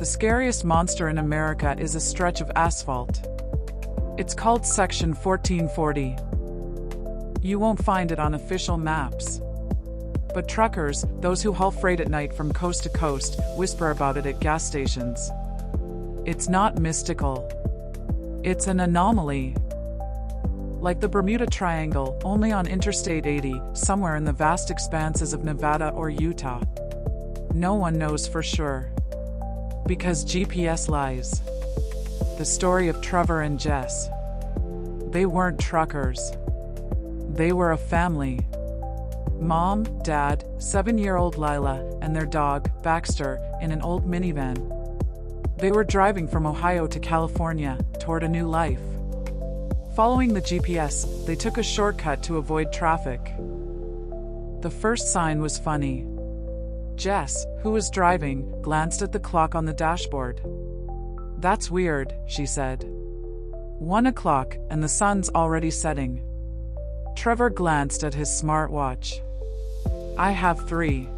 The scariest monster in America is a stretch of asphalt. It's called Section 1440. You won't find it on official maps. But truckers, those who haul freight at night from coast to coast, whisper about it at gas stations. It's not mystical. It's an anomaly. Like the Bermuda Triangle, only on Interstate 80, somewhere in the vast expanses of Nevada or Utah. No one knows for sure. Because GPS lies. The story of Trevor and Jess. They weren't truckers. They were a family. Mom, Dad, 7-year-old Lila, and their dog, Baxter, in an old minivan. They were driving from Ohio to California, toward a new life. Following the GPS, they took a shortcut to avoid traffic. The first sign was funny. Jess, who was driving, glanced at the clock on the dashboard. "That's weird," she said. 1 o'clock, and the sun's already setting. Trevor glanced at his smartwatch. "I have 3.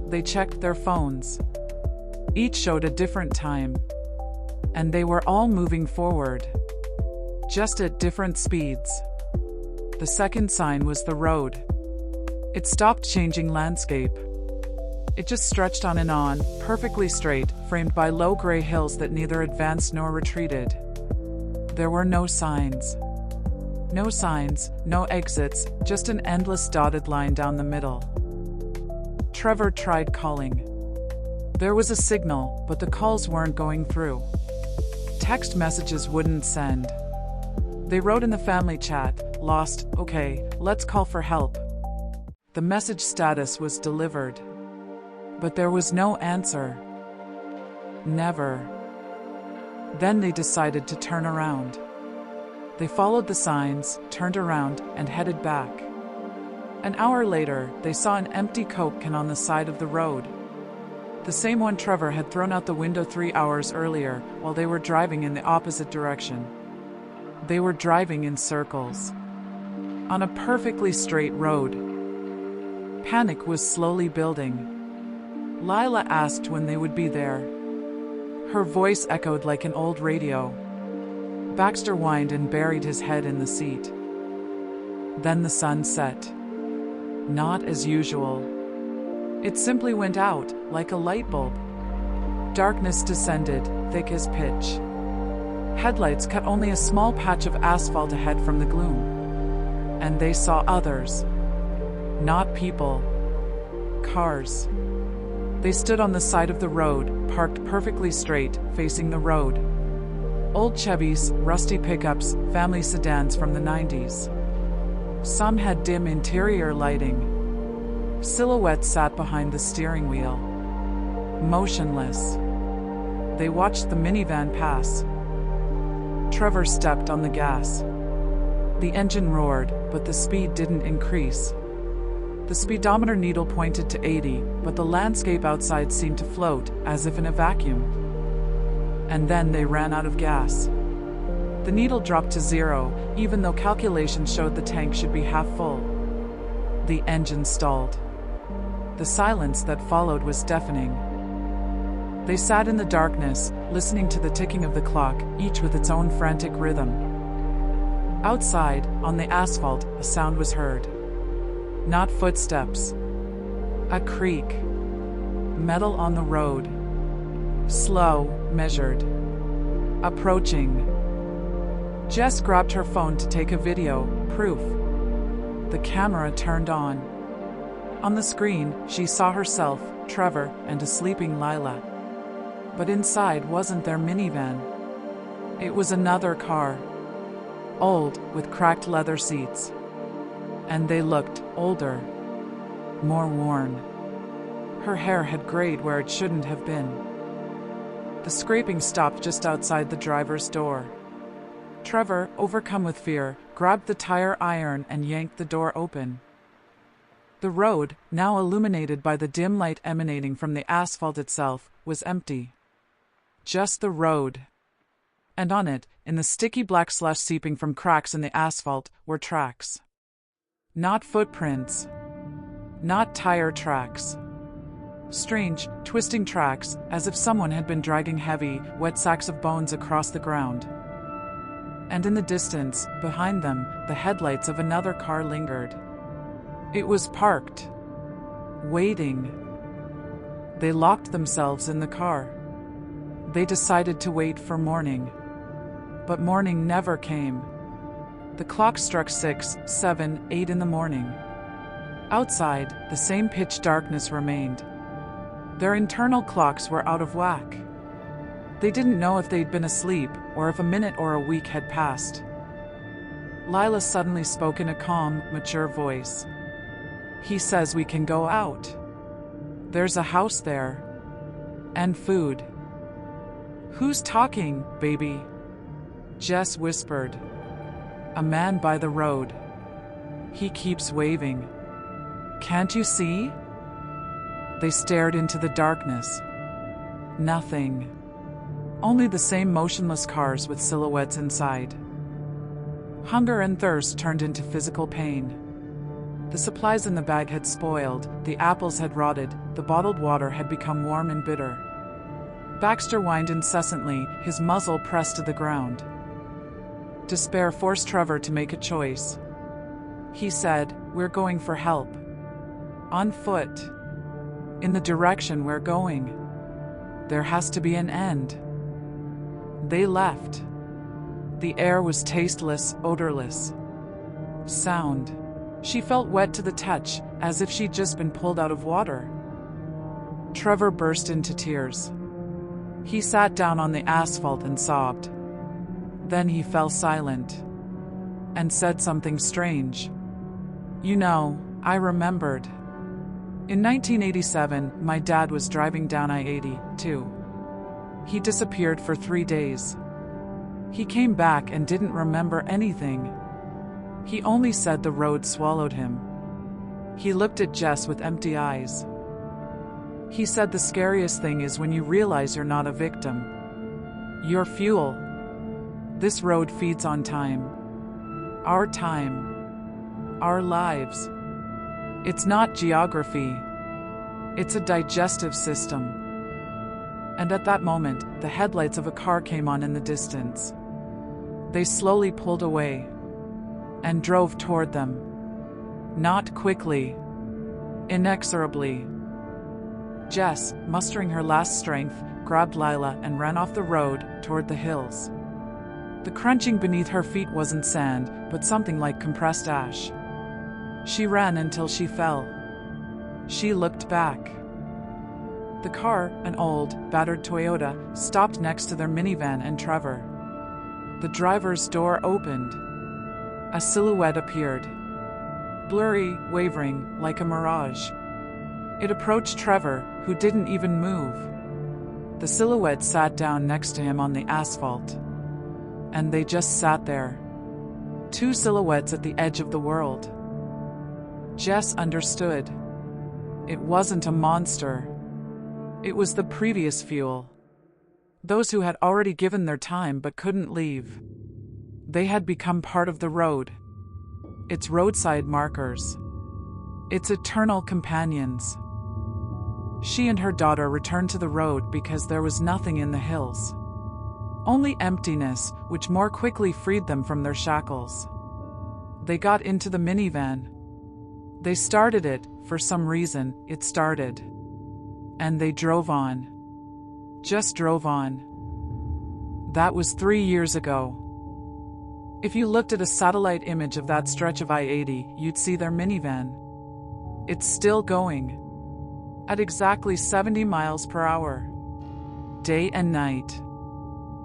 They checked their phones. Each showed a different time. And they were all moving forward. Just at different speeds. The second sign was the road. It stopped changing landscape. It just stretched on and on, perfectly straight, framed by low gray hills that neither advanced nor retreated. There were no signs. No signs, no exits, just an endless dotted line down the middle. Trevor tried calling. There was a signal, but the calls weren't going through. Text messages wouldn't send. They wrote in the family chat, "Lost, okay, let's call for help." The message status was delivered. But there was no answer. Never. Then they decided to turn around. They followed the signs, turned around, and headed back. An hour later, they saw an empty Coke can on the side of the road. The same one Trevor had thrown out the window 3 hours earlier, while they were driving in the opposite direction. They were driving in circles. On a perfectly straight road. Panic was slowly building. Lila asked when they would be there. Her voice echoed like an old radio. Baxter whined and buried his head in the seat. Then the sun set. Not as usual. It simply went out, like a light bulb. Darkness descended, thick as pitch. Headlights cut only a small patch of asphalt ahead from the gloom. And they saw others. Not people. Cars. They stood on the side of the road, parked perfectly straight, facing the road. Old Chevys, rusty pickups, family sedans from the 90s. Some had dim interior lighting. Silhouettes sat behind the steering wheel. Motionless. They watched the minivan pass. Trevor stepped on the gas. The engine roared, but the speed didn't increase. The speedometer needle pointed to 80, but the landscape outside seemed to float, as if in a vacuum. And then they ran out of gas. The needle dropped to 0, even though calculations showed the tank should be half full. The engine stalled. The silence that followed was deafening. They sat in the darkness, listening to the ticking of the clock, each with its own frantic rhythm. Outside, on the asphalt, a sound was heard. Not footsteps. A creak. Metal on the road. Slow, measured. Approaching. Jess grabbed her phone to take a video, proof. The camera turned on. On the screen, she saw herself, Trevor, and a sleeping Lila. But inside wasn't their minivan. It was another car. Old, with cracked leather seats. And they looked older. More worn. Her hair had grayed where it shouldn't have been. The scraping stopped just outside the driver's door. Trevor, overcome with fear, grabbed the tire iron and yanked the door open. The road, now illuminated by the dim light emanating from the asphalt itself, was empty. Just the road. And on it, in the sticky black slush seeping from cracks in the asphalt, were tracks. Not footprints. Not tire tracks. Strange, twisting tracks, as if someone had been dragging heavy, wet sacks of bones across the ground. And in the distance, behind them, the headlights of another car lingered. It was parked. Waiting. They locked themselves in the car. They decided to wait for morning. But morning never came. The clock struck 6, 7, 8 in the morning. Outside, the same pitch darkness remained. Their internal clocks were out of whack. They didn't know if they'd been asleep, or if a minute or a week had passed. Lila suddenly spoke in a calm, mature voice. "He says we can go out. There's a house there. And food." "Who's talking, baby?" Jess whispered. "A man by the road. He keeps waving. Can't you see?" They stared into the darkness. Nothing. Only the same motionless cars with silhouettes inside. Hunger and thirst turned into physical pain. The supplies in the bag had spoiled, the apples had rotted, the bottled water had become warm and bitter. Baxter whined incessantly, his muzzle pressed to the ground. Despair forced Trevor to make a choice. He said, "We're going for help. On foot. In the direction we're going. There has to be an end." They left. The air was tasteless, odorless. Sound. She felt wet to the touch, as if she'd just been pulled out of water. Trevor burst into tears. He sat down on the asphalt and sobbed. Then he fell silent. And said something strange. "You know, I remembered. In 1987, my dad was driving down I-80, too. He disappeared for 3 days. He came back and didn't remember anything. He only said the road swallowed him." He looked at Jess with empty eyes. He said the scariest thing is when you realize you're not a victim. You're fuel. This road feeds on time. Our time. Our lives. It's not geography. It's a digestive system. And at that moment, the headlights of a car came on in the distance. They slowly pulled away. And drove toward them. Not quickly. Inexorably. Jess, mustering her last strength, grabbed Lila and ran off the road toward the hills. The crunching beneath her feet wasn't sand, but something like compressed ash. She ran until she fell. She looked back. The car, an old, battered Toyota, stopped next to their minivan and Trevor. The driver's door opened. A silhouette appeared. Blurry, wavering, like a mirage. It approached Trevor, who didn't even move. The silhouette sat down next to him on the asphalt. And they just sat there. 2 silhouettes at the edge of the world. Jess understood. It wasn't a monster. It was the previous fuel. Those who had already given their time but couldn't leave. They had become part of the road. Its roadside markers. Its eternal companions. She and her daughter returned to the road because there was nothing in the hills. Only emptiness, which more quickly freed them from their shackles. They got into the minivan. They started it, for some reason, it started. And they drove on. Just drove on. That was 3 years ago. If you looked at a satellite image of that stretch of I-80, you'd see their minivan. It's still going. At exactly 70 miles per hour. Day and night.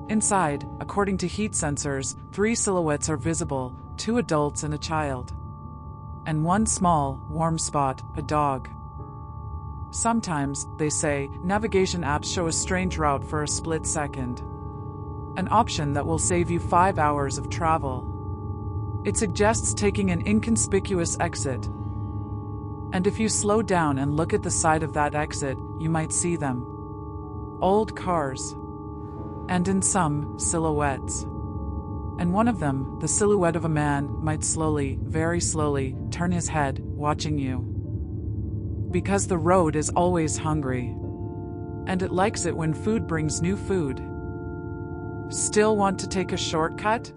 Inside, according to heat sensors, 3 silhouettes are visible, 2 adults and a child. And 1 small, warm spot, a dog. Sometimes, they say, navigation apps show a strange route for a split second. An option that will save you 5 hours of travel. It suggests taking an inconspicuous exit. And if you slow down and look at the side of that exit, you might see them. Old cars. And in some, silhouettes. And one of them, the silhouette of a man, might slowly, very slowly, turn his head, watching you. Because the road is always hungry. And it likes it when food brings new food. Still want to take a shortcut?